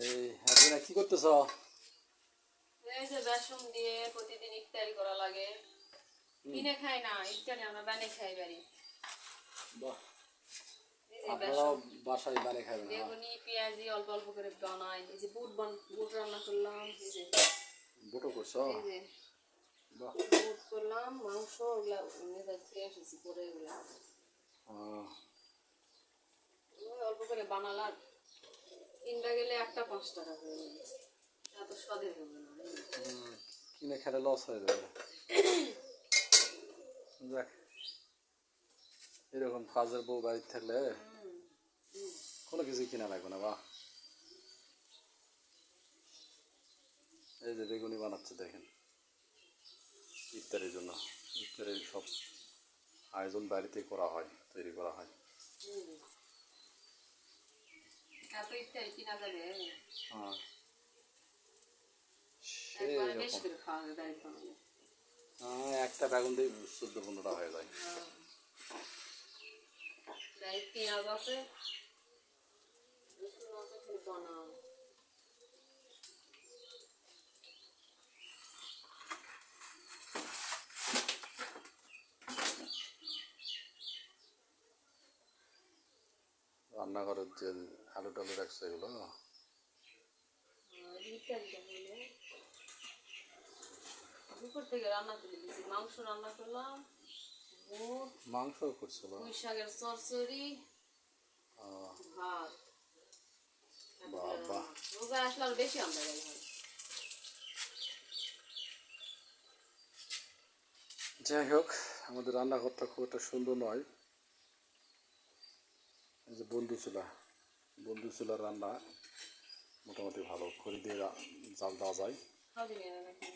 এই হাজিরা কি করতেছ? এই যে বেসন দিয়ে প্রতিদিন ইফতারি করা লাগে। কিনে খাই না, ইফতারি আমরা বানিয়ে খাই বাড়ি। বাহ, এই যে আপনারা বেসন, বাসায় বানিয়ে খাবেন? হ্যাঁ, বেগুনি, পেঁয়াজি অল্প অল্প করে বানাই। এই যে বুট রান্না করলাম। এই যে বুটো করছো? এই যে বাহ। বুট করলাম, মাংস ওগুলা খেয়ে এসেছি পরে এগুলা আহ, ওই অল্প করে বানালাম। কিনতে গেলে একটা 5 টাকা করে নেবে। এত স্বাদের হবে না। কিনে খেলে লস হয়ে যাবে। দেখ, এরকম কাজের বউ বাড়িতে থাকলে কোনো কিছু কিনা লাগবে না। বাহ, এই যে বেগুনি বানাচ্ছে দেখেন ইফতারের জন্য। ইফতারের সব আয়োজন বাড়িতে করা হয়, তৈরি করা হয়। এত ইফতারি কিনা যাবে? হ্যাঁ, সেই একবারে বেশি রকম। করে খাওয়া হবে বাড়িতে বানালে। একটা বেগুন দিয়ে 14-15টা হয়ে যায়। যাই পেঁয়াজ আছে, রসুন আছে, খালি বানাও। রান্নাঘরের যে আলু টালু রাখছে এগুলো ইত্যাদিটা হলে দুপুর থেকে রান্না করে দিয়েছি। মাংস রান্না করলাম, বুট, মাংস করছিল। পুঁই শাকের চচ্চড়ি, ভাত। বাবা, রোজা আসলে আরো বেশি আমদানি হয়। যাই হোক, আমাদের রান্নাঘরটা খুব একটা সুন্দর নয়। এই যে বন্ধু চুলার রান্না মোটামুটি ভালো, খড়ি দিয়ে জাল দেওয়া যায়। খাওয়া দিন নাকি